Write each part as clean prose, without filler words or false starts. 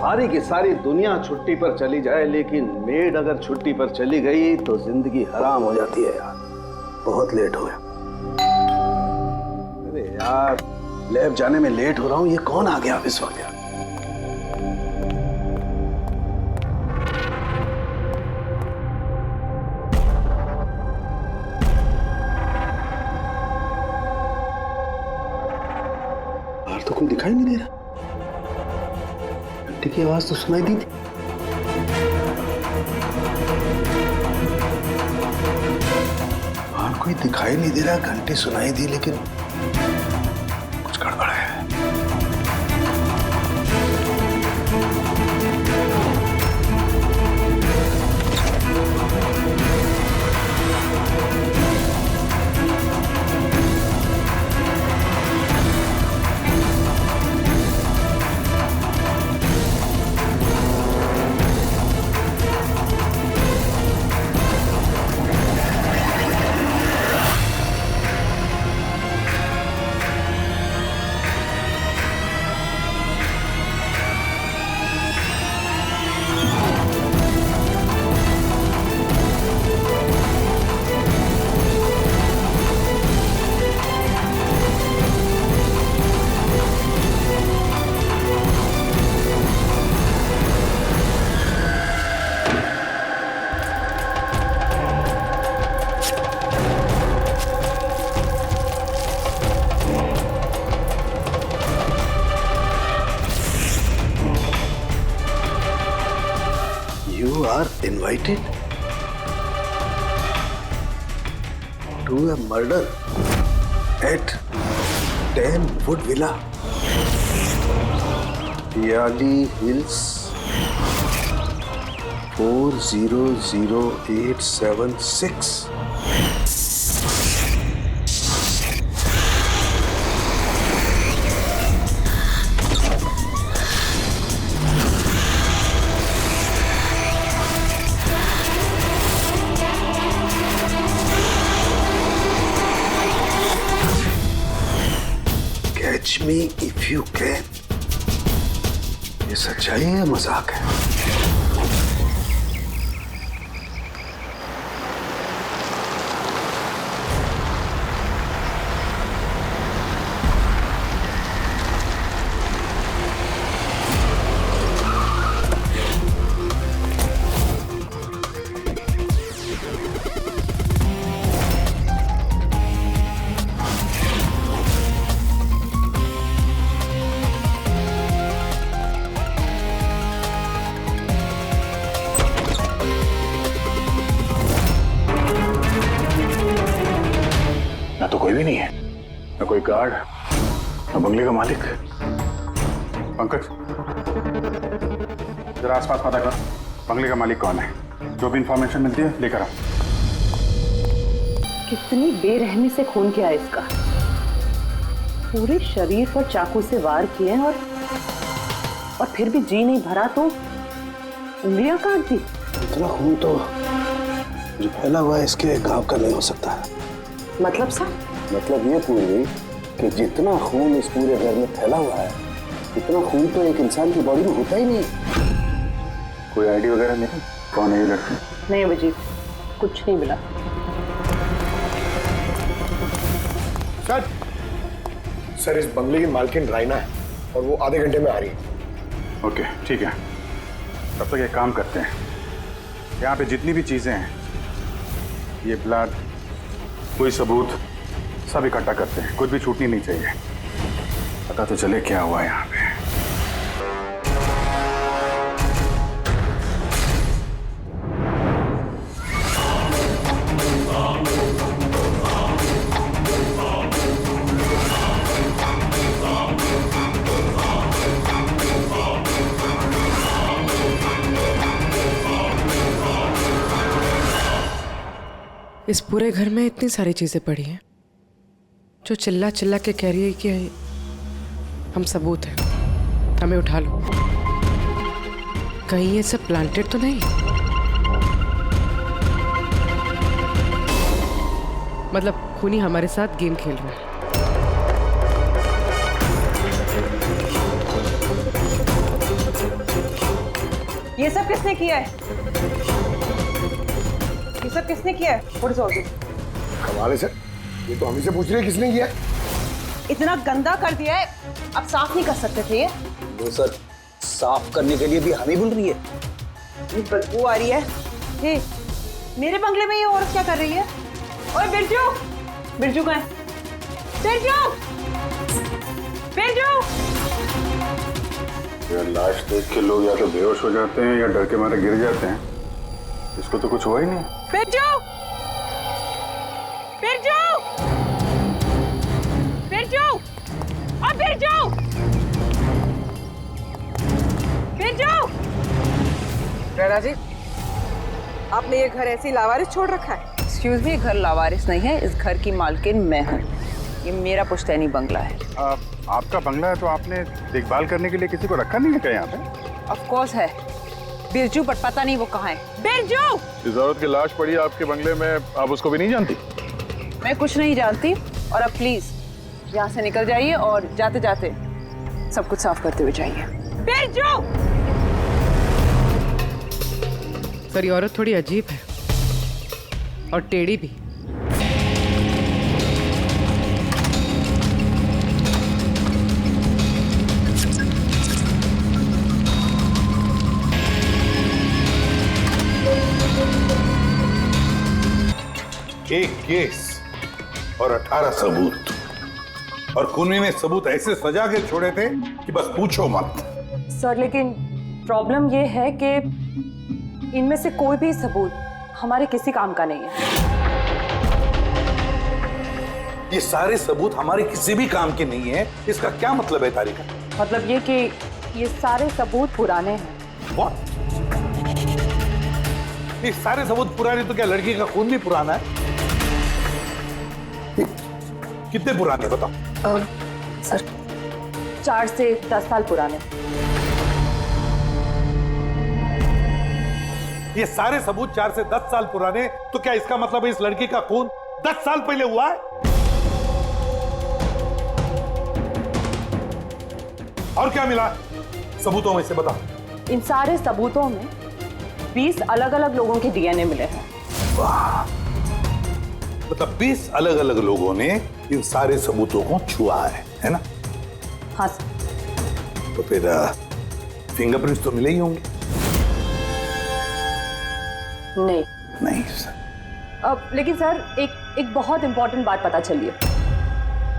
सारी की सारी दुनिया छुट्टी पर चली जाए, लेकिन मेड अगर छुट्टी पर चली गई तो जिंदगी हराम हो जाती है यार। बहुत लेट हो गया। अरे यार, लैब जाने में लेट हो रहा हूं। ये कौन आ गया इस वक्त यार? बाहर तो कोई दिखाई नहीं दे रहा। घंटे की आवाज तो सुनाई दी थी। बाहर कोई दिखाई नहीं दे रहा, घंटी सुनाई दी, लेकिन कुछ गड़बड़ है। You are invited to a murder at 10 Wood Villa, Yali Hills, 400876. Catch me if you can. ये सच्चाई है या मजाक है? ना तो कोई भी नहीं है, ना कोई गार्ड, ना बंगले का मालिक। पंकज, जरा आसपास पता कर, बंगले का मालिक कौन है? जो भी इंफॉर्मेशन मिलती है लेकर आओ। कितनी बेरहमी से खून किया इसका। पूरे शरीर पर चाकू से वार किए और फिर भी जी नहीं भरा तो उंगलियां काट दी। इतना खून तो जो फैला हुआ है इसके गांव का नहीं हो सकता है। मतलब सर? मतलब ये पूरी कि जितना खून इस पूरे घर में फैला हुआ है, इतना खून तो एक इंसान की बॉडी में होता ही नहीं। कोई आईडी वगैरह नहीं? कौन है ये लड़की? नहीं अभिजीत, कुछ नहीं मिला। सर इस बंगले की मालकिन राइना है और वो आधे घंटे में आ रही है। ओके ठीक है, तब तक एक काम करते हैं, यहाँ पे जितनी भी चीजें हैं, ये ब्लड, कोई सबूत, सब इकट्ठा करते हैं। कुछ भी छूटनी नहीं चाहिए। पता तो चले क्या हुआ यहाँ पे। इस पूरे घर में इतनी सारी चीजें पड़ी हैं जो चिल्ला चिल्ला के कह रही है कि हम सबूत हैं, हमें उठा लो। कहीं ये सब प्लांटेड तो नहीं? मतलब खूनी हमारे साथ गेम खेल रहा है। ये सब किसने किया है? ये सब किसने किया है? What is all this? कमाल है सर, ये तो हम ही से पूछ रही है किसने किया है। इतना गंदा कर दिया है, अब साफ नहीं कर सकते थे ये? वो सर साफ करने के लिए भी हम ही बुन रही है। ये बदबू आ रही है। हे, मेरे बंगले में ये औरत क्या कर रही है? ओए बिरजू, बिरजू कहाँ है? बिरजू, बिरजू। यार लाश देख के लोग या तो बेहोश हो जाते हैं या डर के मारे गिर जाते हैं। इसको तो कुछ हुआ ही नहीं। बिरजू, बिरजू, बिरजू, अब बिरजू, बिरजू। रैना जी, आपने ये घर ऐसे ही लावारिस छोड़ रखा है? एक्सक्यूज मी, घर लावारिस नहीं है, इस घर की मालकिन मैं हूँ। ये मेरा पुश्तैनी बंगला है। आपका बंगला है तो आपने देखभाल करने के लिए किसी को रखा नहीं है क्या यहाँ पे? ऑफ कोर्स है बिरजू, बट पता नहीं वो कहाँ है। बिरजू! इस औरत की लाश पड़ी है आपके बंगले में, आप उसको भी नहीं जानती? मैं कुछ नहीं जानती, और अब प्लीज यहाँ से निकल जाइए और जाते जाते सब कुछ साफ करते हुए जाइए। बिरजू! सर ये औरत थोड़ी अजीब है और टेढ़ी भी। एक केस और 18 सबूत, और खूनी ने सबूत ऐसे सजा के छोड़े थे कि बस पूछो मत। सर लेकिन प्रॉब्लम ये है कि इनमें से कोई भी सबूत हमारे किसी काम का नहीं है। ये सारे सबूत हमारे किसी भी काम के नहीं है, इसका क्या मतलब है तारिका? मतलब ये कि ये सारे सबूत पुराने हैं। What? ये सारे सबूत पुराने तो क्या लड़की का खून भी पुराना है? कितने पुराने बताओ? सर 4 से 10 साल पुराने। ये सारे सबूत 4 से 10 साल पुराने, तो क्या इसका मतलब है इस लड़की का खून 10 साल पहले हुआ है? और क्या मिला सबूतों में से बताओ? इन सारे सबूतों में 20 अलग अलग लोगों के डीएनए मिले हैं। वाह, मतलब 20 अलग अलग लोगों ने इन सारे सबूतों को छुआ है ना? हाँ सर। तो फिर फिंगरप्रिंट्स तो मिले ही होंगे? नहीं। नहीं सर। लेकिन सर एक बहुत इंपॉर्टेंट बात पता चली है।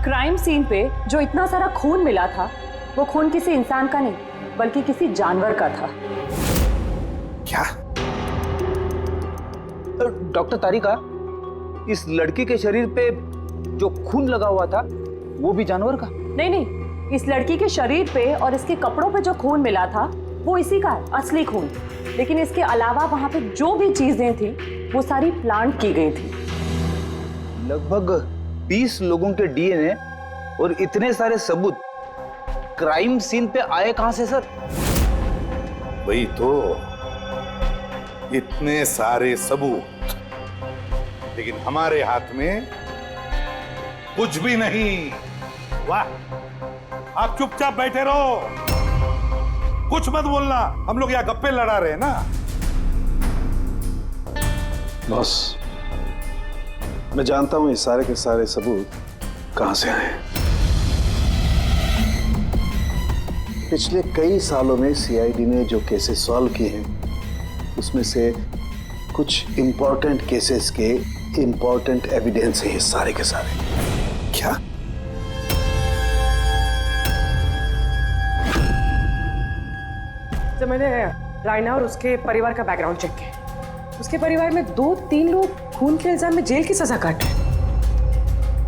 क्राइम सीन पे जो इतना सारा खून मिला था, वो खून किसी इंसान का नहीं बल्कि किसी जानवर का था। क्या? डॉक्टर तारिका, इस लड़की के शरीर पे जो खून लगा हुआ था वो भी जानवर का? नहीं, इस लड़की के शरीर पे और इसके कपड़ों पे जो खून मिला था वो इसी का है, असली खून। लेकिन इसके अलावा वहां पे जो भी चीजें थी वो सारी प्लांट की गई थी। लगभग 20 लोगों के डीएनए और इतने सारे सबूत क्राइम सीन पे आए कहां से सर? वही तो, इतने सारे सबूत, लेकिन हमारे हाथ में कुछ भी नहीं। वाह, आप चुपचाप बैठे रहो, कुछ मत बोलना, हम लोग यहाँ गप्पे लड़ा रहे हैं ना। बॉस, मैं जानता हूं ये सारे के सारे सबूत कहां से आए। पिछले कई सालों में सीआईडी ने जो केसेस सॉल्व किए हैं उसमें से कुछ इंपॉर्टेंट केसेस के इंपॉर्टेंट एविडेंस है ये सारे के सारे। क्या? जब मैंने रायना और उसके परिवार का बैकग्राउंड चेक किया, उसके परिवार में 2-3 लोग खून के इल्जाम में जेल की सजा काटे,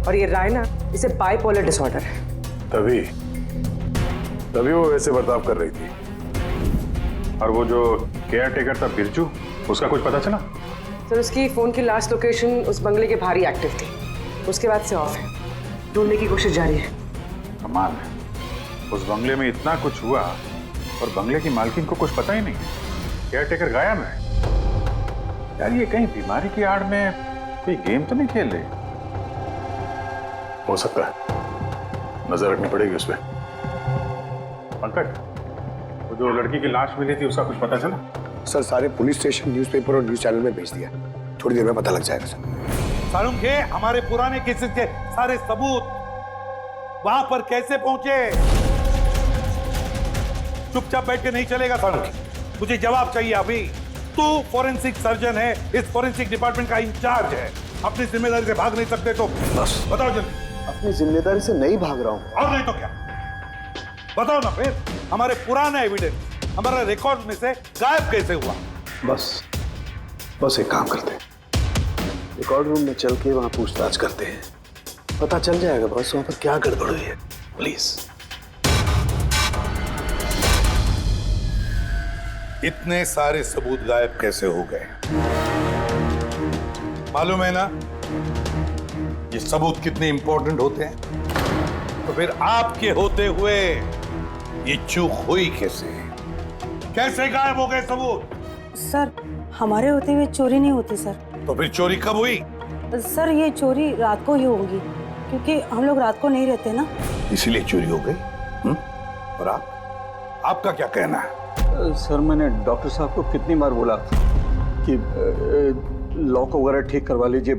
और ये रायना, इसे बाइपोलर डिसऑर्डर है। तभी वो वैसे बर्ताव कर रही थी। और वो जो केयर टेकर था बिरजू, उसका कुछ पता चला? सर उसकी फोन की लास्ट लोकेशन उस बंगले के बाहर ही एक्टिव थी, उसके बाद से ऑफ है। ढूंढने की कोशिश जारी है। कमाल है, उस बंगले में इतना कुछ हुआ और बंगले की मालकिन को कुछ पता ही नहीं। केयर टेकर गायब है। यार ये कहीं बीमारी की आड़ में कोई गेम तो नहीं खेल रहे? हो सकता है, नजर रखनी पड़ेगी उस पर। पंकज, वो जो लड़की की लाश मिली थी उसका कुछ पता चला? सर सारे पुलिस स्टेशन, न्यूज़पेपर और न्यूज़ चैनल में भेज दिया। थोड़ी देर में पता लग जाएगा सर। सारुण के हमारे पुराने केसेस के सारे सबूत वहां पर कैसे पहुंचे? चुपचाप बैठ के नहीं चलेगा सारुण, मुझे जवाब चाहिए अभी। तू फॉरेंसिक सर्जन है, इस फॉरेंसिक डिपार्टमेंट का इंचार्ज है, अपनी जिम्मेदारी से भाग नहीं सकते तो बस बताओ जल्दी। अपनी जिम्मेदारी से नहीं भाग रहा हूं। और नहीं तो क्या? बताओ ना फिर, हमारे पुराने एविडेंस हमारा रिकॉर्ड में से गायब कैसे हुआ? बस एक काम करते हैं, रिकॉर्ड रूम में चल के वहां पूछताछ करते हैं, पता चल जाएगा बस वहां पर क्या गड़बड़ हुई है। प्लीज। इतने सारे सबूत गायब कैसे हो गए? मालूम है ना ये सबूत कितने इंपॉर्टेंट होते हैं? तो फिर आपके होते हुए ये चूक हुई कैसे? कैसे गायब हो गए सबूत? सर हमारे होते हुए चोरी नहीं होती सर। तो फिर चोरी कब हुई? सर ये चोरी रात को ही होगी, क्योंकि हम लोग रात को नहीं रहते ना। इसीलिए चोरी हो गई? और आपका क्या कहना है? सर मैंने डॉक्टर साहब को कितनी बार बोला कि लॉक वगैरह ठीक करवा लीजिए,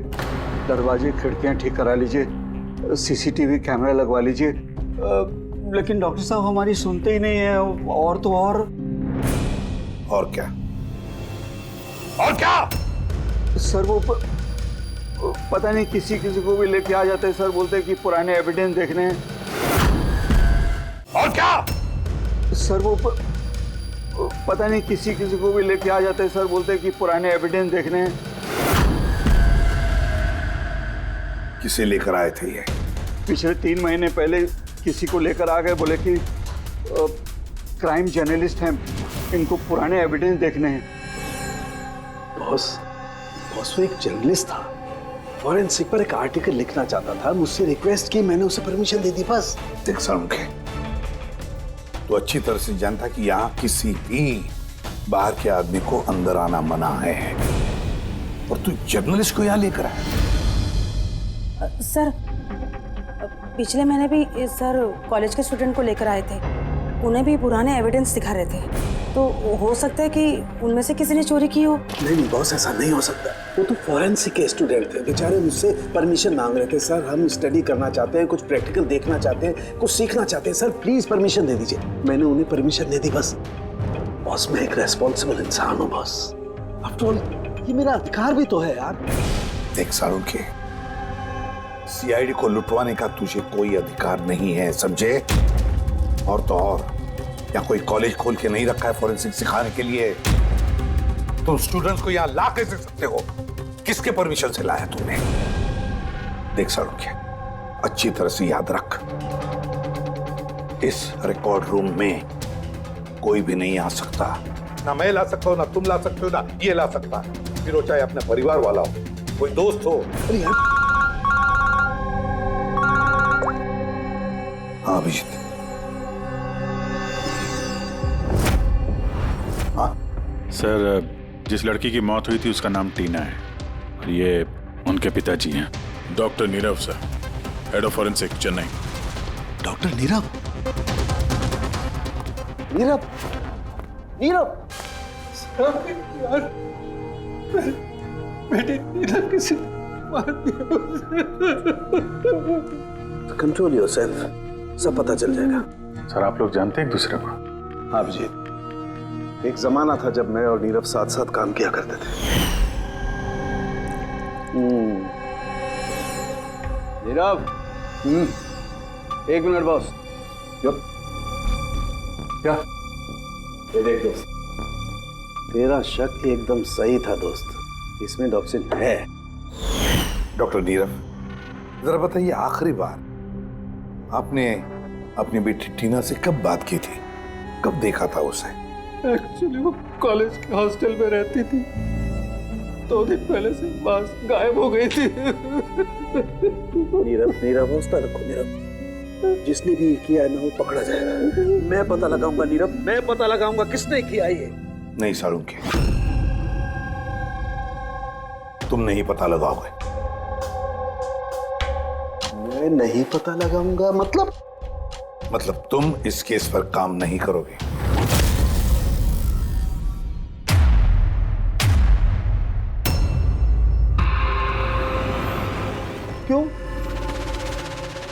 दरवाजे खिड़कियां ठीक करा लीजिए, सीसीटीवी कैमरा लगवा लीजिए, लेकिन डॉक्टर साहब हमारी सुनते ही नहीं है। और तो और क्या? और क्या? सर वो पता नहीं किसी को भी लेके आ जाते हैं सर, बोलते हैं कि पुराने एविडेंस देखने हैं। और क्या? सर वो पता नहीं किसी को भी लेके आ जाते हैं सर, बोलते हैं कि पुराने एविडेंस देखने हैं। किसे लेकर आए थे ये? पिछले 3 महीने पहले किसी को लेकर आ गए, बोले कि क्राइम जर्नलिस्ट हैं, इनको पुराने एविडेंस देखने हैं। बॉस वो एक जर्नलिस्ट था, फॉरेंसिक पर एक आर्टिकल लिखना चाहता था, मुझसे रिक्वेस्ट की, मैंने उसे परमिशन दे दी बस। देख सारुण के, तो अच्छी तरह से जानता कि यहाँ किसी भी बाहर के आदमी को अंदर आना मना है, और तू जर्नलिस्ट को यहाँ लेकर आया। सर पिछले महीने भी सर कॉलेज के स्टूडेंट को लेकर आए थे, उन्हें भी पुराने एविडेंस दिखा रहे थे, तो हो सकता है कि उनमें से किसी ने चोरी की हो। नहीं बॉस, ऐसा नहीं हो सकता। वो तो फॉरेंसिक के स्टूडेंट थे, बेचारे मुझसे परमिशन मांग रहे थे, सर हम स्टडी करना चाहते हैं, कुछ प्रैक्टिकल देखना चाहते हैं, कुछ सीखना चाहते हैं, सर प्लीज परमिशन दे दीजिए। मैंने उन्हें परमिशन दे दी बस। बॉस मैं एक रेस्पॉन्सिबल इंसान हूँ बॉस, आफ्टर ऑल ये मेरा अधिकार भी तो है यार। देख सारुण के, सीआईडी को लुटवाने का तुझे कोई अधिकार नहीं है, समझे? और तो और यहाँ कोई कॉलेज खोल के नहीं रखा है फॉरेंसिक सिखाने के लिए। तुम स्टूडेंट्स को यहाँ ला कैसे सकते हो? किसके परमिशन से लाया तुमने? देख सारुण के, अच्छी तरह से याद रख, इस रिकॉर्ड रूम में कोई भी नहीं आ सकता। ना मैं ला सकता हूँ, ना तुम ला सकते हो, ना ये ला सकता। फिर वो चाहे अपने परिवार वाला हो, कोई दोस्त हो। हाँ अभिजीत। सर जिस लड़की की मौत हुई थी उसका नाम टीना है, और ये उनके पिताजी हैं, doctor Nirav sir, head of forensic Chennai. Doctor Nirav? Nirav Nirav यार बेटे नीरव किसी मार दिया। कंट्रोल योरसेल्फ, सब पता चल जाएगा। सर आप लोग जानते हैं एक दूसरे को? हाँ अभिजीत, एक जमाना था जब मैं और नीरव साथ साथ काम किया करते थे। नीरव, एक मिनट बॉस। क्या? ये देख दोस्त, तेरा शक एकदम सही था दोस्त, इसमें टॉक्सिन है। डॉक्टर नीरव, जरा बताइए, आखिरी बार आपने अपनी बेटी टीना से कब बात की थी? कब देखा था उसे? एक्चुअली वो कॉलेज के हॉस्टल में रहती थी, 2 दिन पहले से बस गायब हो गई थी। नीरव हौसला रखो नीरव, जिसने भी किया है ना वो पकड़ा जाएगा। मैं पता लगाऊंगा नीरव, मैं पता लगाऊंगा किसने किया ये। नहीं सारुण के, तुम नहीं पता लगाओगे। मैं नहीं पता लगाऊंगा मतलब तुम इस केस पर काम नहीं करोगे। क्यों?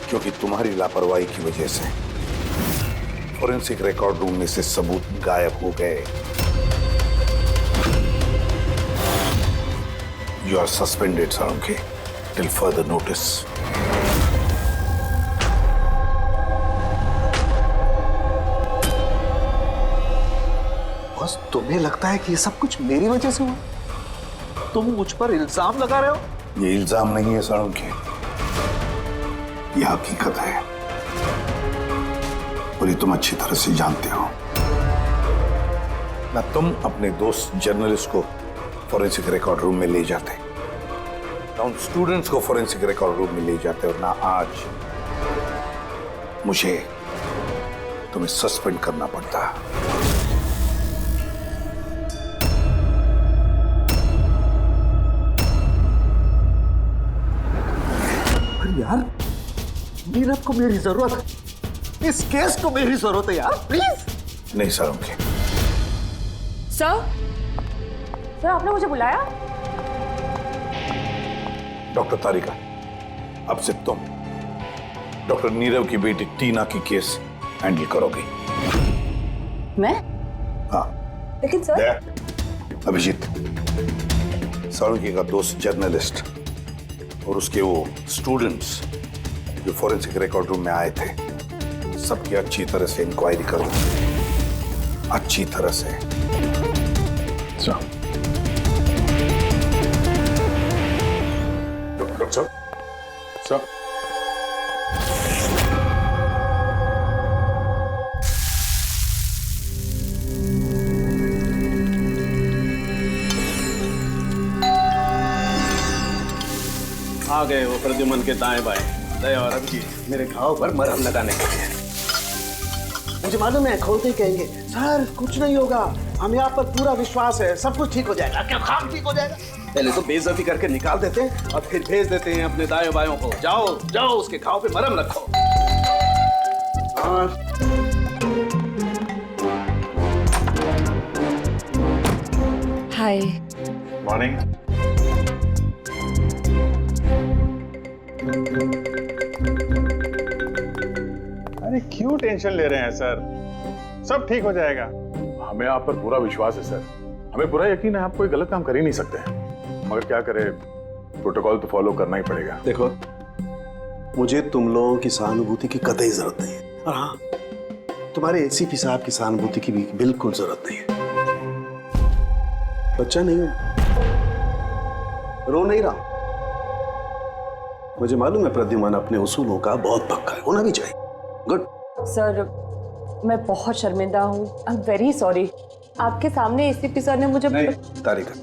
क्योंकि तुम्हारी लापरवाही की वजह से फोरेंसिक रिकॉर्ड रूम में से सबूत गायब हो गए। You are suspended Salunkhe till further notice. बस तुम्हें लगता है कि ये सब कुछ मेरी वजह से हुआ? तुम मुझ पर इल्जाम लगा रहे हो? ये इल्जाम नहीं है साळुंखे, ये हकीकत है और ये तुम अच्छी तरह से जानते हो ना। तुम अपने दोस्त जर्नलिस्ट को फोरेंसिक रिकॉर्ड रूम में ले जाते, ना उन स्टूडेंट्स को फोरेंसिक रिकॉर्ड रूम में ले जाते, और ना आज मुझे तुम्हें सस्पेंड करना पड़ता। यार, नीरव को मेरी जरूरत है, इस केस को मेरी जरूरत है यार, प्लीज। नहीं साळुंखे। सर, सर आपने मुझे बुलाया? डॉक्टर तारिका, अब से तुम डॉक्टर नीरव की बेटी टीना की केस हैंडल करोगी। मैं? हाँ। लेकिन सर। अभिजीत, साळुंखे का दोस्त जर्नलिस्ट और उसके वो स्टूडेंट्स जो फोरेंसिक रिकॉर्ड रूम में आए थे, सबकी अच्छी तरह से इंक्वायरी करो, अच्छी तरह से। डॉक्टर साहब, साहब आ गए वो प्रद्युमन के दाएं बाएं, दया और अभिजीत मेरे घाव पर मरहम लगाने के लिए। मुझे मालूम है खोलते ही कहेंगे सर कुछ नहीं होगा, हमें आप पर पूरा विश्वास है, सब कुछ ठीक हो जाएगा। क्या काम ठीक हो जाएगा? पहले तो बेइज्जती करके निकाल देते हैं और फिर भेज देते हैं अपने दाएं बायों को। जाओ जाओ उसके घाव पे मरहम रखो। हाय। मॉर्निंग। अरे क्यों टेंशन ले रहे हैं सर, सब ठीक हो जाएगा। हमें आप पर पूरा विश्वास है सर, हमें पूरा यकीन है आप कोई गलत काम कर ही नहीं सकते, मगर क्या करें, प्रोटोकॉल तो फॉलो करना ही पड़ेगा। देखो, मुझे तुम लोगों की सहानुभूति की कतई जरूरत नहीं है, और हाँ, तुम्हारे एसीपी साहब की सहानुभूति की भी बिल्कुल जरूरत नहीं है। बच्चा नहीं हूं, रो नहीं रहा। मुझे मालूम है प्रद्युमन अपने उसूलों का बहुत पक्का है, होना भी चाहिए। गुड। सर, मैं बहुत शर्मिंदा हूँ, आई एम वेरी सॉरी। आपके सामने एसीपी सर ने मुझे नहीं तारिका,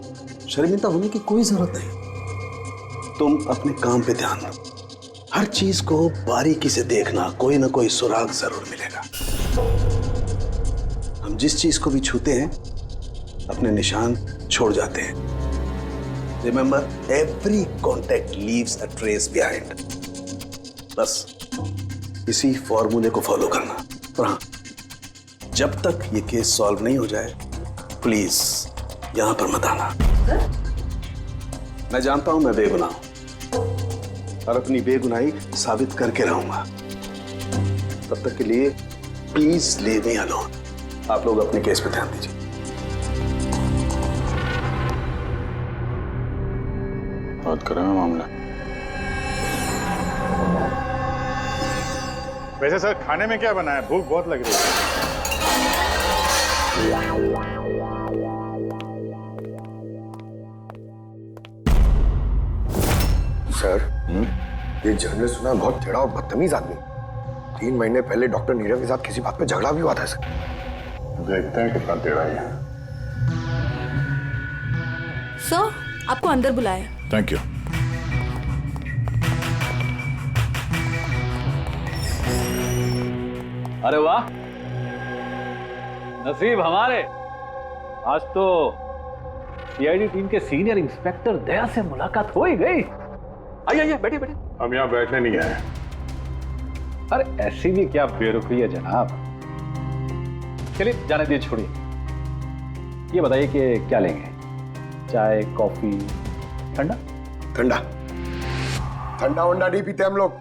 शर्मिंदा होने की कोई जरूरत नहीं। तुम अपने काम पे ध्यान दो, हर चीज को बारीकी से देखना, कोई ना कोई सुराग जरूर मिलेगा। हम जिस चीज को भी छूते हैं अपने निशान छोड़ जाते हैं। Remember, every contact leaves a trace behind. बस इसी फॉर्मूले को फॉलो करना। और हाँ, जब तक ये केस सॉल्व नहीं हो जाए प्लीज यहां पर मत आना। मैं जानता हूं मैं बेगुनाह हूं और अपनी बेगुनाही साबित करके रहूंगा। तब तक के लिए प्लीज लीव मी अलोन। आप लोग अपने केस पे ध्यान दीजिए। बात करें मैं मामला। वैसे सर खाने में क्या बना है, भूख बहुत लग रही है। सर, ये जर्नलिस्ट सुना बहुत टेढ़ा और बदतमीज आदमी। 3 महीने पहले डॉक्टर नीरव के साथ किसी बात पे झगड़ा भी हुआ था सर। देखते हैं कितना टेढ़ा है। सर, आपको अंदर बुलाया। Thank you. अरे वाह, नसीब हमारे, आज तो सीआईडी टीम के सीनियर इंस्पेक्टर दया से मुलाकात हो ही गई। आइए आइए, बैठिए बैठिए। हम यहाँ बैठने नहीं आए। अरे ऐसी भी क्या बेरुखी है जनाब। चलिए जाने दीजिए, छोड़िए। ये बताइए कि क्या लेंगे, चाय, कॉफी, ठंडा? ठंडा। ठंडा वंडा नहीं पीते हम लोग।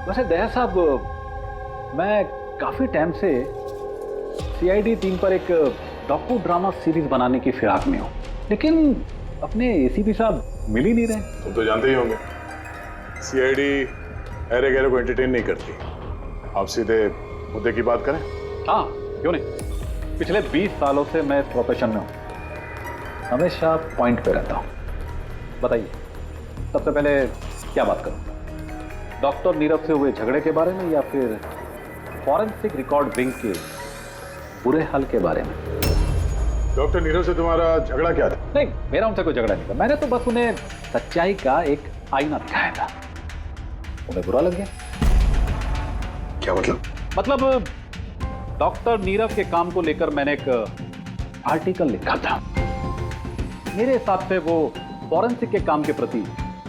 वैसे दया साहब, मैं काफी टाइम से सीआईडी टीम पर एक डॉक्यू ड्रामा सीरीज बनाने की फिराक में हूँ, लेकिन अपने एसीपी साहब मिल ही नहीं रहे। तुम तो जानते ही होंगे, सीआईडी अरे गहरे को एंटरटेन नहीं करती। आप सीधे मुद्दे की बात करें। हाँ, क्यों नहीं। पिछले 20 सालों से मैं इस प्रोफेशन में हूँ, हमेशा पॉइंट पे रहता हूँ। बताइए, सबसे पहले क्या बात करूँ? डॉक्टर नीरव से हुए झगड़े के बारे में या फिर फॉरेंसिक रिकॉर्ड विंग के बुरे हाल के बारे में? डॉक्टर नीरव से तुम्हारा झगड़ा क्या था? नहीं, मेरा उनसे कोई झगड़ा नहीं था। मैंने तो बस उन्हें सच्चाई का एक आईना दिखाया था। उन्हें बुरा लग गया। क्या मतलब? मतलब डॉक्टर नीरव के काम को लेकर मैंने एक आर्टिकल लिखा था। मेरे हिसाब से वो फॉरेंसिक के काम के प्रति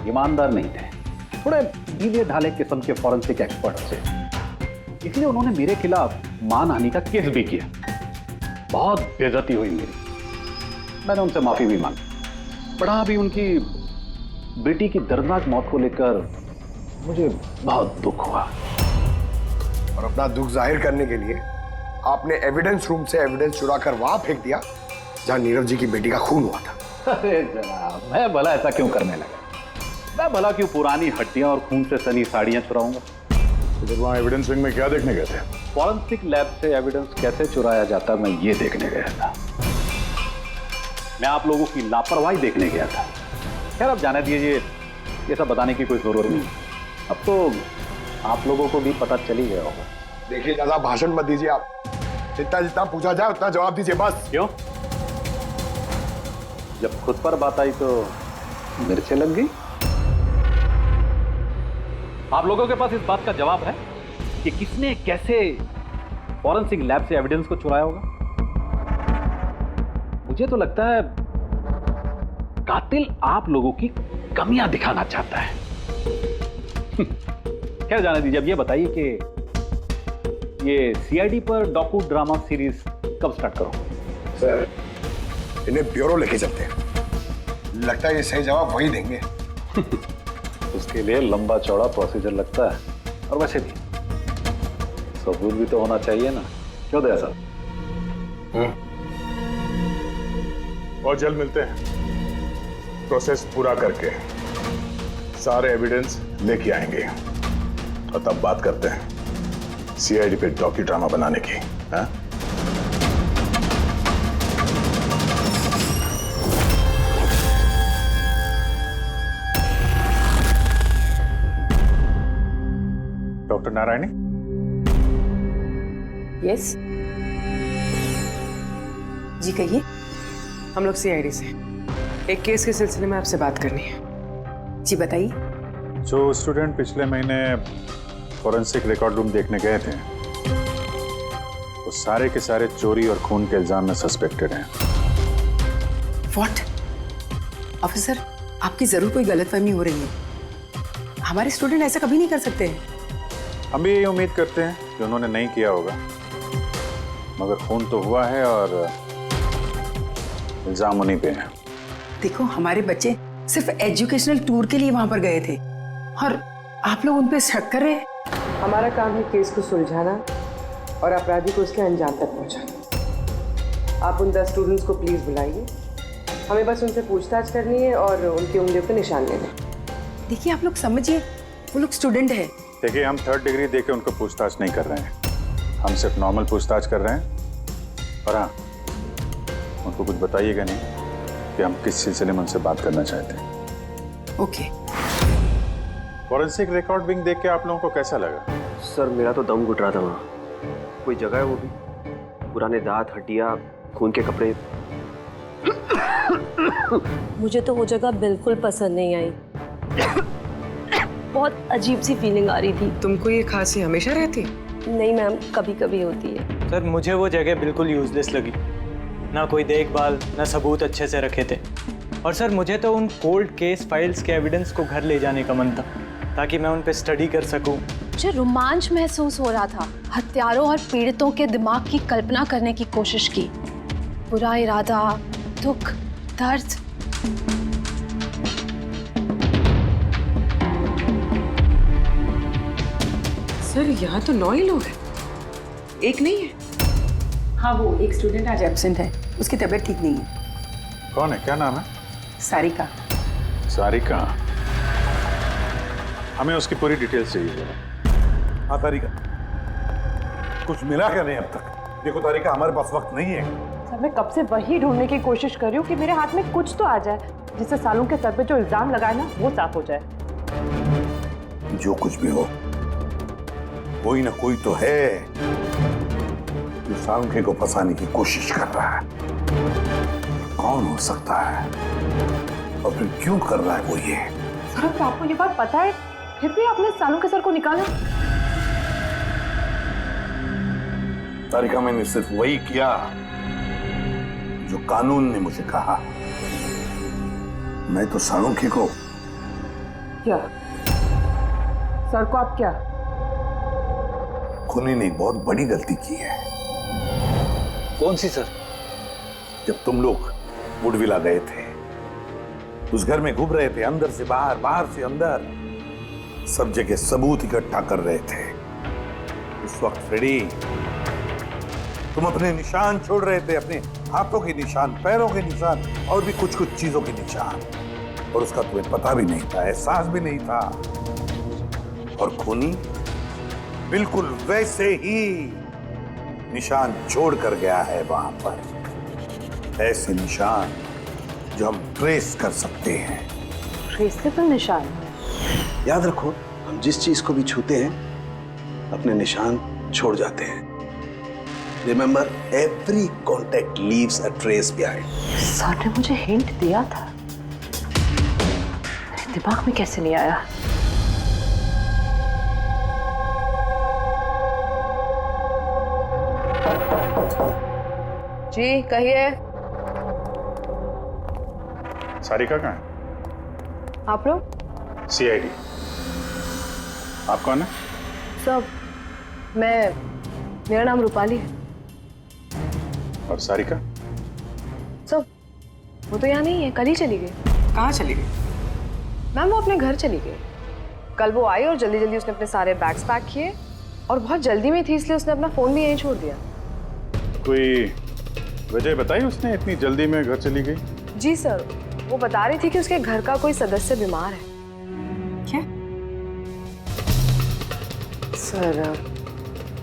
ईमानदार नहीं थे, थोड़े ढीले ढाले किस्म के फॉरेंसिक एक्सपर्ट थे। इसलिए उन्होंने मेरे खिलाफ मानहानि का केस भी किया। बहुत बेइज्जती हुई मेरी। मैंने उनसे माफी भी मांगी। बड़ा भी उनकी बेटी की दर्दनाक मौत को लेकर मुझे बहुत दुख हुआ। और अपना दुख जाहिर करने के लिए आपने एविडेंस रूम से एविडेंस चुरा कर वहां फेंक दिया जहां नीरव जी की बेटी का खून हुआ था। अरे जनाब, मैं भला ऐसा क्यों करने लगा? मैं भला क्यों पुरानी हड्डियां और खून से सनी साड़ियां चुराऊंगा? तो वहां एविडेंस विंग में क्या देखने गए थे? फॉरेंसिक लैब से एविडेंस कैसे चुराया जाता, मैं ये देखने गया था। मैं आप लोगों की लापरवाही देखने गया था। खैर, अब जाने दीजिए, ये सब बताने की कोई जरूरत नहीं। अब तो आप लोगों को भी पता चल ही गया होगा। देखिए, ज्यादा भाषण मत दीजिए आप। जितना जितना पूछा जाए उतना जवाब दीजिए बस। क्यों? जब खुद पर बात आई तो मिर्चें लग गई। आप लोगों के पास इस बात का जवाब है कि किसने कैसे फॉरेंसिक लैब से एविडेंस को चुराया होगा? मुझे तो लगता है कातिल आप लोगों की कमियां दिखाना चाहता है। खैर, जाने दीजिए। अब ये बताइए कि ये सीआईडी पर डॉक्यू ड्रामा सीरीज कब स्टार्ट करो? सर, इन्हें ब्यूरो लेके चलते हैं। लगता है ये सही जवाब वही देंगे। उसके लिए लंबा चौड़ा प्रोसीजर लगता है, और वैसे भी सबूत भी तो होना चाहिए ना। क्यों दया साहब? और जल्द मिलते हैं। प्रोसेस पूरा करके सारे एविडेंस लेके आएंगे और तब बात करते हैं सीआईडी पे डॉक्यू ड्रामा बनाने की। हाँ? डॉक्टर नारायणी। यस जी, कहिए। हम लोग सीआईडी से एक केस के सिलसिले में आपसे बात करनी है। जी बताइए। जो स्टूडेंट पिछले महीने फॉरेंसिक रिकॉर्ड रूम देखने गए थे, वो सारे के सारे चोरी और खून के इल्जाम में सस्पेक्टेड हैं। व्हाट? ऑफिसर, आपकी जरूर कोई गलतफहमी हो रही है। हमारे स्टूडेंट ऐसा कभी नहीं कर सकते हैं। हम भी यही उम्मीद करते हैं कि उन्होंने नहीं किया होगा, मगर खून तो हुआ है और इल्जाम उन्हीं पे है। देखो, हमारे बच्चे सिर्फ एजुकेशनल टूर के लिए वहां पर गए थे और आप लोग उन पे शक कर रहे हैं। हमारा काम है केस को सुलझाना और अपराधी को उसके अंजाम तक पहुंचाना। आप उन 10 स्टूडेंट्स को प्लीज बुलाइए। हमें बस उनसे पूछताछ करनी है और उनकी उंगलियों पे निशान लेने। देखिए, आप लोग समझिए, वो लोग स्टूडेंट है। देखिए, हम 3rd डिग्री देके उनको पूछताछ नहीं कर रहे हैं। हम सिर्फ नॉर्मल पूछताछ कर रहे हैं। और हाँ, उनको कुछ बताइएगा नहीं कि हम किस सिलसिले में उनसे बात करना चाहते हैं। ओके। फॉरेंसिक रिकॉर्ड विंग देख के आप लोगों को कैसा लगा? सर, मेरा तो दम घुट रहा था। वहाँ कोई जगह है, वो भी पुराने दांत, हड्डियाँ, खून के कपड़े। मुझे तो वो जगह बिल्कुल पसंद नहीं आई। बहुत अजीब सी फीलिंग आ रही थी। तुमको ये खांसी हमेशा रहती? नहीं मैम, कभी कभी होती है। सर, मुझे वो जगह बिल्कुल यूजलेस लगी। ना कोई देखभाल, ना सबूत अच्छे से रखे थे। और सर, मुझे तो उन कोल्ड केस फाइल्स के एविडेंस को घर ले जाने का मन था ताकि मैं उन पे स्टडी कर सकूं। मुझे रोमांच महसूस हो रहा था। हत्यारों और पीड़ितों के दिमाग की कल्पना करने की कोशिश की। बुरा इरादा, दुख, दर्द। सर यहाँ तो 9 ही लोग हैं, एक नहीं है। हाँ, वो एक स्टूडेंट आज एब्सेंट है, उसकी तबीयत ठीक नहीं है। कौन है, क्या नाम है? सारिका। सारिका, हमें उसकी पूरी डिटेल्स चाहिए। हाँ तारिका, कुछ मिला क्या नहीं अब तक? देखो तारिका, हमारे पास वक्त नहीं है। सर मैं कब से वही ढूंढने की कोशिश कर रही हूँ कि मेरे हाथ में कुछ तो आ जाए जिससे सालों के सर पे जो इल्जाम लगाए ना वो साफ हो जाए। जो कुछ भी हो, कोई ना कोई तो है जो सालुंखे को फंसाने की कोशिश कर रहा है। कौन हो सकता है और फिर क्यों कर रहा है वो ये? सर तो आपको ये बात पता है, फिर भी आपने सालुंखे सर को निकाला। तारिका, मैंने सिर्फ वही किया जो कानून ने मुझे कहा। मैं तो सालुंखे को क्या? सर को आप क्या? खूनी ने एक बहुत बड़ी गलती की है। कौन सी सर? जब तुम लोग वुडविला गए थे, उस घर में घूम रहे थे, अंदर से बाहर, बाहर से अंदर, सब जगह सबूत इकट्ठा कर रहे थे। उस वक्त फ्रेडी, तुम अपने निशान छोड़ रहे थे, अपने हाथों के निशान, पैरों के निशान और भी कुछ कुछ चीजों के निशान, और उसका तुम्हें पता भी नहीं था, एहसास भी नहीं था। और खूनी बिल्कुल वैसे ही निशान छोड़ कर गया है वहां पर, ऐसे निशान जो हम ट्रेस कर सकते हैं। ट्रेसेबल निशान? याद रखो, हम जिस चीज को भी छूते हैं अपने निशान छोड़ जाते हैं। Remember, every contact leaves a trace behind. Sir ने मुझे हिंट दिया था, मेरे दिमाग में कैसे नहीं आया? जी कहिए। सारिका कहाँ है? आप लोग? CID। आप कौन है? सब मेरा नाम रूपाली है। और सारिका? सब वो तो यहाँ नहीं है, कल ही चली गई। कहाँ चली गई? मैम वो अपने घर चली गई। कल वो आई और जल्दी जल्दी उसने अपने सारे बैग्स पैक किए और बहुत जल्दी में थी, इसलिए उसने अपना फोन भी यहीं छोड़ दिया। कोई वजह बताई उसने इतनी जल्दी में घर चली गई? जी सर, वो बता रही थी कि उसके घर का कोई सदस्य बीमार है। क्या? सर,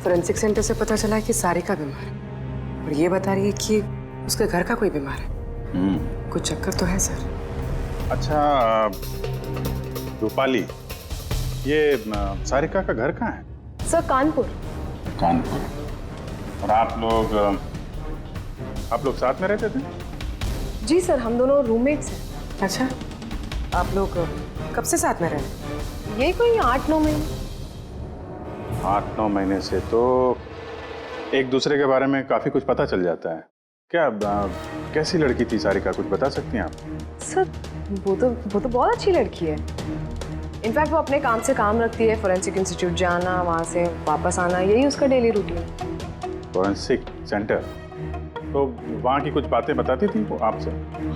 फोरेंसिक सेंटर से पता चला है कि सारिका बीमार है और ये बता रही है कि उसके घर का कोई बीमार है। कुछ चक्कर तो है सर। अच्छा रूपाली, ये सारिका का घर कहाँ है? सर कानपुर। कानपुर। और आप लोग साथ में रहते थे? जी सर, हम दोनों रूममेट्स हैं। अच्छा, आप लोग कब से साथ में रहे? ये कोई 8-9 महीने। 8-9 महीने से तो एक दूसरे के बारे में काफी कुछ पता चल जाता है। क्या कैसी लड़की थी सारिका, कुछ बता सकती हैं आप? सर वो तो बहुत अच्छी लड़की है। इनफैक्ट वो अपने काम से काम रखती है, फोरेंसिक इंस्टीट्यूट जाना, वहाँ से वापस आना, यही उसका डेली रूटीन है। Forensic centre? तो वहाँ की कुछ बातें बताती थी वो आपसे?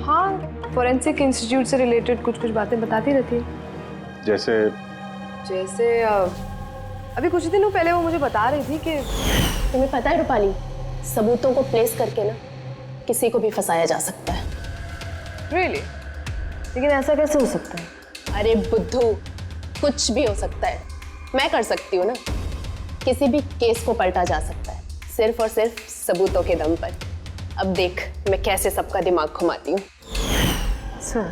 हाँ, फोरेंसिक इंस्टीट्यूट से रिलेटेड कुछ बताते बताती रहती है। जैसे अभी कुछ दिनों पहले वो मुझे बता रही थी कि तुम्हें पता है रूपाली, सबूतों को प्लेस करके ना किसी को भी फंसाया जा सकता है। रियली? लेकिन ऐसा कैसे हो सकता है? अरे बुद्धू, कुछ भी हो सकता है। मैं कर सकती हूँ ना, किसी भी केस को पलटा जा सकता है सिर्फ और सिर्फ सबूतों के दम पर। अब देख मैं कैसे सबका दिमाग घुमाती हूँ। सर,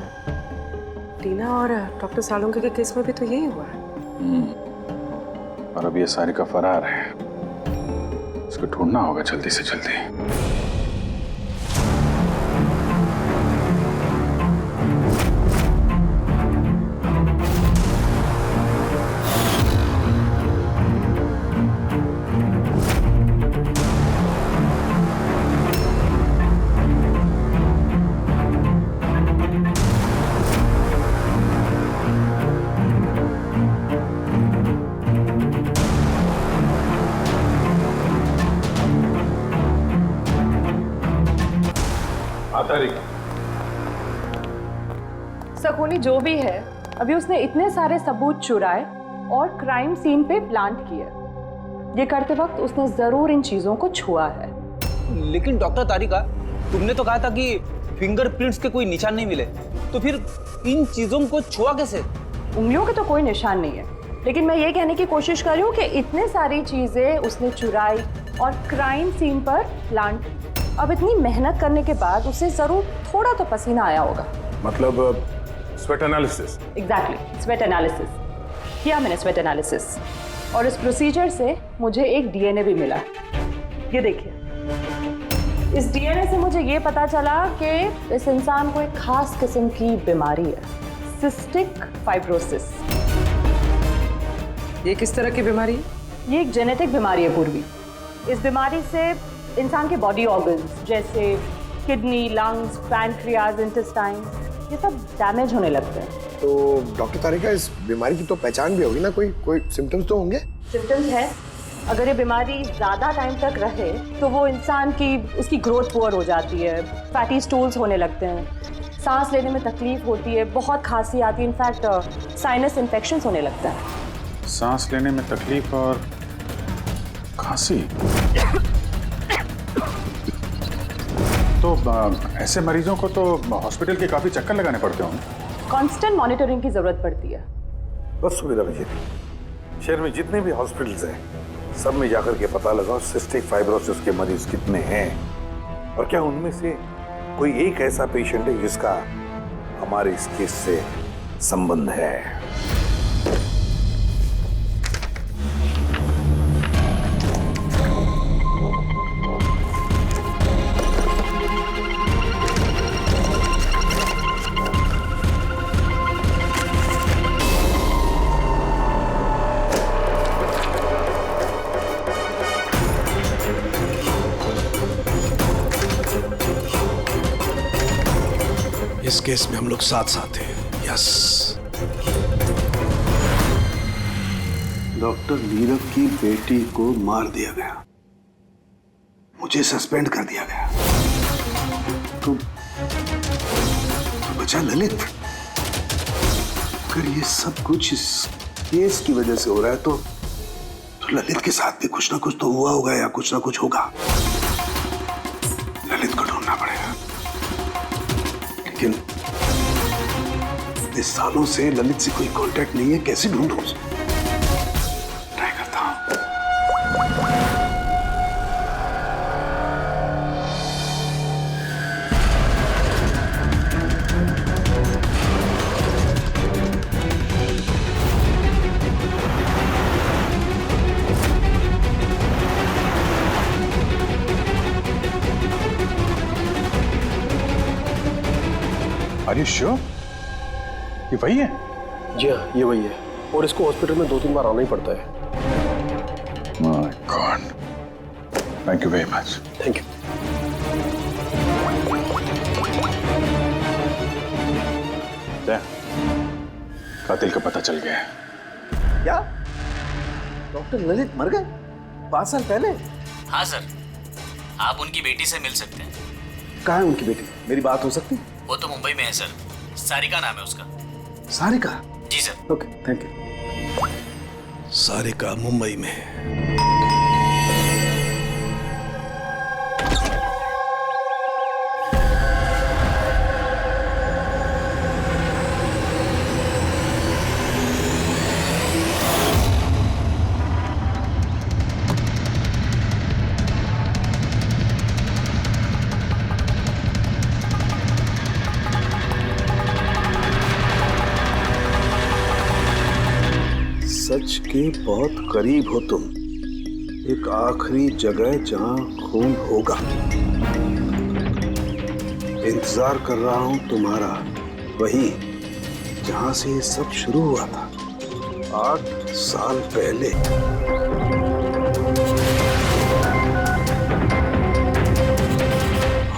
टीना और डॉक्टर सालुंखे के केस में भी तो यही हुआ है। और अब ये सारिका फरार है, इसको ढूंढना होगा जल्दी से जल्दी। सखोनी जो भी है, अभी उसने इतने सारे सबूत चुराए और क्राइम सीन पे प्लांट किए। ये करते वक्त उसने जरूर इन चीजों को छुआ है। लेकिन डॉक्टर तारिका, तुमने तो कहा था कि फिंगरप्रिंट्स के कोई निशान नहीं मिले, तो फिर इन चीजों को छुआ कैसे? उंगलियों के तो कोई निशान नहीं है, लेकिन मैं ये कहने की कोशिश कर रही हूँ कि इतने सारी चीजें उसने चुराई और क्राइम सीन पर प्लांट। अब इतनी मेहनत करने के बाद उसे जरूर थोड़ा तो पसीना आया होगा। मतलब sweat analysis? Exactly, sweat analysis किया मैंने, स्वेट एनालिसिस। और इस प्रोसीजर से मुझे एक डीएनए भी मिला। ये देखिए, इस डीएनए से मुझे ये पता चला कि इस इंसान को एक खास किस्म की बीमारी है, सिस्टिक फाइब्रोसिस। ये किस तरह की बीमारी है? ये एक जेनेटिक बीमारी है पूर्वी। इस बीमारी से इंसान के बॉडी ऑर्गन्स जैसे किडनी, लंग्स, पैनक्रियाज, इंटेस्टाइन, ये सब डैमेज होने लगते हैं। तो डॉक्टर तारिका, इस बीमारी की तो पहचान भी होगी ना? कोई सिम्टम्स तो होंगे? सिम्टम्स है। अगर ये बीमारी ज़्यादा टाइम तक रहे तो वो इंसान की उसकी ग्रोथ पुअर हो जाती है, फैटी स्टूल्स होने लगते हैं, सांस लेने में तकलीफ होती है, बहुत खांसी आती है, इनफैक्ट साइनस इन्फेक्शंस होने लगता है। सांस लेने में तकलीफ और खांसी? तो ऐसे मरीजों को तो हॉस्पिटल के काफी चक्कर लगाने पड़ते होंगे। कांस्टेंट मॉनिटरिंग की जरूरत पड़ती है। बस सुविधा मुझे, शहर में जितने भी हॉस्पिटल्स हैं सब में जाकर के पता लगाओ सिस्टिक फाइब्रोसिस के मरीज कितने हैं और क्या उनमें से कोई एक ऐसा पेशेंट है जिसका हमारे इस केस से संबंध है। इस केस में हम लोग साथ साथ हैं। यस। डॉक्टर नीरव की बेटी को मार दिया गया, मुझे सस्पेंड कर दिया गया, तो बचा ललित। अगर ये सब कुछ इस केस की वजह से हो रहा है तो ललित के साथ भी कुछ ना कुछ तो हुआ होगा या कुछ ना कुछ होगा। ललित को ढूंढना पड़ेगा। लेकिन इतने सालों से ललित से कोई कांटेक्ट नहीं है, कैसे ढूंढूं उसे? ट्राई करता हूं। Are you sure? ये वही है? जी हाँ, ये वही है। और इसको हॉस्पिटल में 2-3 बार आना ही पड़ता है। My God. Thank you very much. Thank you. कातिल का पता चल गया है। क्या? डॉक्टर ललित मर गए 5 साल पहले? हाँ सर, आप उनकी बेटी से मिल सकते हैं। कहाँ है उनकी बेटी? मेरी बात हो सकती? वो तो मुंबई में है सर, सारिका नाम है उसका। सारिका? जी sir. Okay, thank you. Sarika Mumbai में है। सच के बहुत करीब हो तुम। एक आखिरी जगह जहां खून होगा। इंतजार कर रहा हूं तुम्हारा, वही जहां से ये सब शुरू हुआ था 8 साल पहले।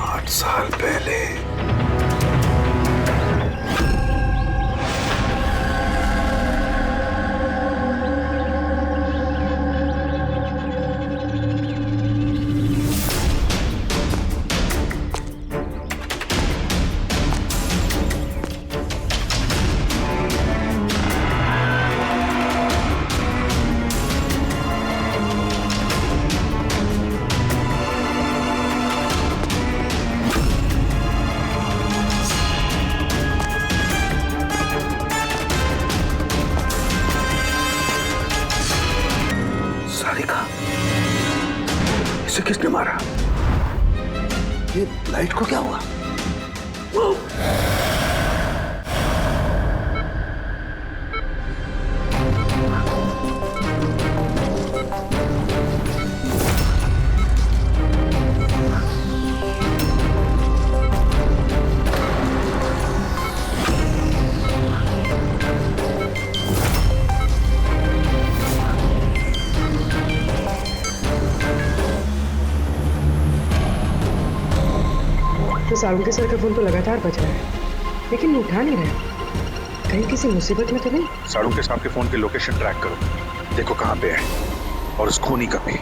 8 साल पहले। उसे किसने मारा? ये लाइट को क्या हुआ? तो सालुंके सर का फोन तो लगातार बज रहा है, लेकिन वो उठा नहीं रहा। कहीं किसी मुसीबत में तो नहीं? साड़ू के साहब के फोन की लोकेशन ट्रैक करो, देखो कहाँ पे है और उस खूनी का भी।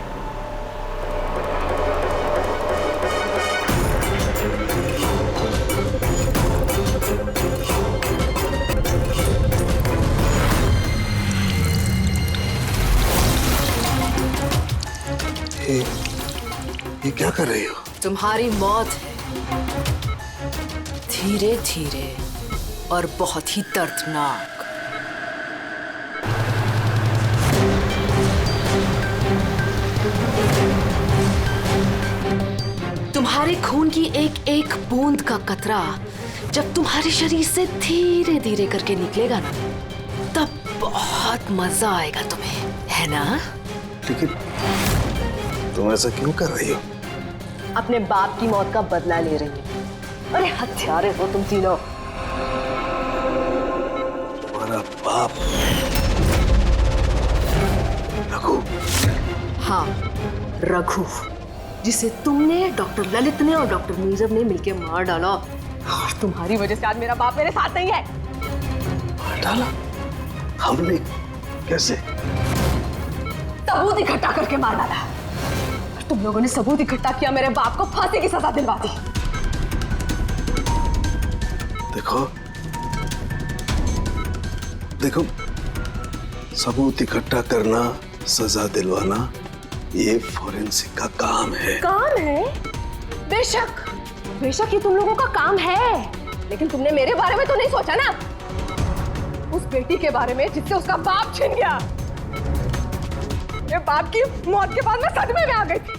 ये क्या कर रही हो? तुम्हारी मौत है, धीरे धीरे और बहुत ही दर्दनाक। तुम्हारे खून की एक एक बूंद का कतरा जब तुम्हारे शरीर से धीरे धीरे करके निकलेगा ना, तब बहुत मजा आएगा तुम्हें, है ना? लेकिन तुम ऐसा क्यों कर रही हो? अपने बाप की मौत का बदला ले रही है। अरे हत्यारे हो तुम तीनों। तुम्हारा बाप रघु? हाँ, रघु, जिसे तुमने, डॉक्टर ललित ने और डॉक्टर नीरव ने मिलकर मार डाला। और तुम्हारी वजह से आज मेरा बाप मेरे साथ नहीं है। मार डाला? हमने? कैसे? सबूत इकट्ठा करके मार डाला। तुम लोगों ने सबूत इकट्ठा किया, मेरे बाप को फांसी की सजा दिलवा दी। देखो देखो, सबूत इकट्ठा करना, सजा दिलवाना, ये फोरेंसिक का काम है। काम है? बेशक बेशक ये तुम लोगों का काम है, लेकिन तुमने मेरे बारे में तो नहीं सोचा ना, उस बेटी के बारे में जिससे उसका बाप छिन गया। मेरे बाप की मौत के बाद मैं सदमे में आ गई थी,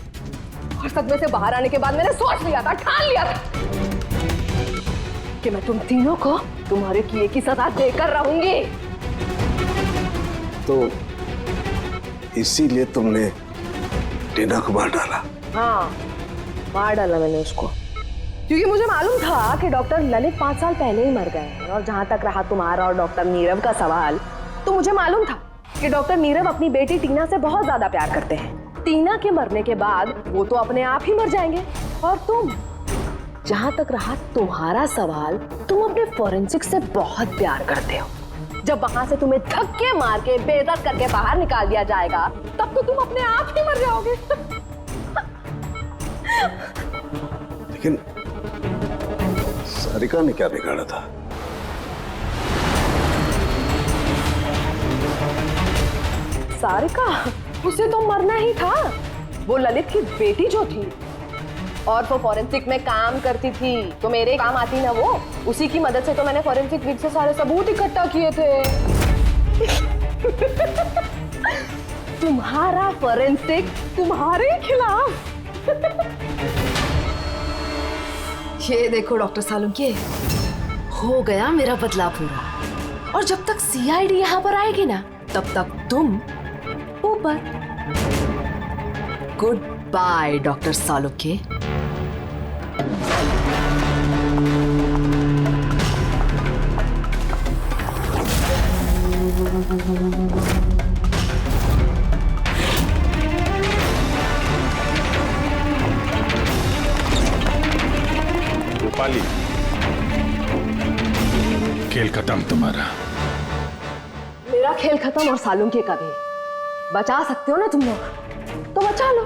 और सदमे से बाहर आने के बाद मैंने सोच लिया था, ठान लिया था कि मैं तुम तीनों को तुम्हारे किए की सजा देकर रहूंगी। तो इसीलिए तुमने टीना को मार डाला? हाँ, मार डाला मैंने उसको, क्योंकि मुझे मालूम था कि डॉक्टर ललित 5 साल पहले ही मर गए हैं। और जहां तक रहा तुम्हारा और डॉक्टर नीरव का सवाल, तो मुझे मालूम था कि डॉक्टर नीरव अपनी बेटी टीना से बहुत ज्यादा प्यार करते हैं। टीना के मरने के बाद वो तो अपने आप ही मर जाएंगे। और तुम, जहां तक रहा तुम्हारा सवाल, तुम अपने फोरेंसिक से बहुत प्यार करते हो। जब वहां से तुम्हें धक्के मार के बेइज्जत करके बाहर निकाल दिया जाएगा, तब तो तुम अपने आप ही मर जाओगे। लेकिन सारिका ने क्या बिगाड़ा था? सारिका? उसे तो मरना ही था। वो ललित की बेटी जो थी, और वो फॉरेंसिक में काम करती थी, तो मेरे काम आती ना वो। उसी की मदद से तो मैंने फॉरेंसिक विंग से सारे सबूत इकट्ठा किए थे। तुम्हारा फॉरेंसिक तुम्हारे खिलाफ। ये देखो डॉक्टर सालुंके, हो गया मेरा बदला पूरा। और जब तक सीआईडी यहाँ पर आएगी ना, तब तक तुम ऊपर। Good by doctor Salunke. Rupali, खेल खत्म तुम्हारा। मेरा खेल खत्म और सालुंके का भी। बचा सकते हो ना तुम लोग, तो बचा लो।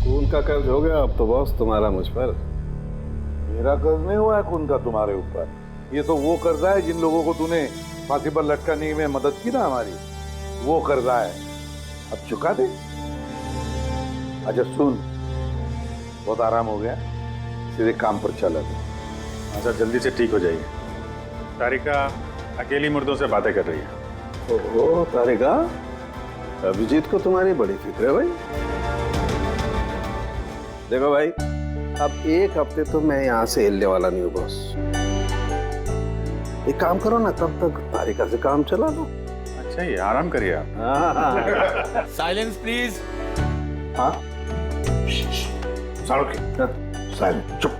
खून का कर्ज हो गया अब तो बॉस तुम्हारा मुझ पर। मेरा कर्ज नहीं हुआ है खून का तुम्हारे ऊपर। ये तो वो कर्जा है जिन लोगों को तूने फांसी पर लटकाने में मदद की ना हमारी, वो कर्जा है, अब चुका दे। अच्छा सुन, बहुत आराम हो गया, सीधे काम पर चला। अच्छा जल्दी से ठीक हो जाइए। तारिका अकेली मुर्दों से बातें कर रही है। ओहो तारिका, अभिजीत को तुम्हारी बड़ी फिक्र है भाई। देखो भाई, अब एक हफ्ते तो मैं यहाँ से हिलने वाला नहीं हूँ बॉस। एक काम करो ना, तब तक तारिका से काम चला लो। अच्छा, ये आराम करिए आप। Silence please. हाँ साइलेंट, चुप।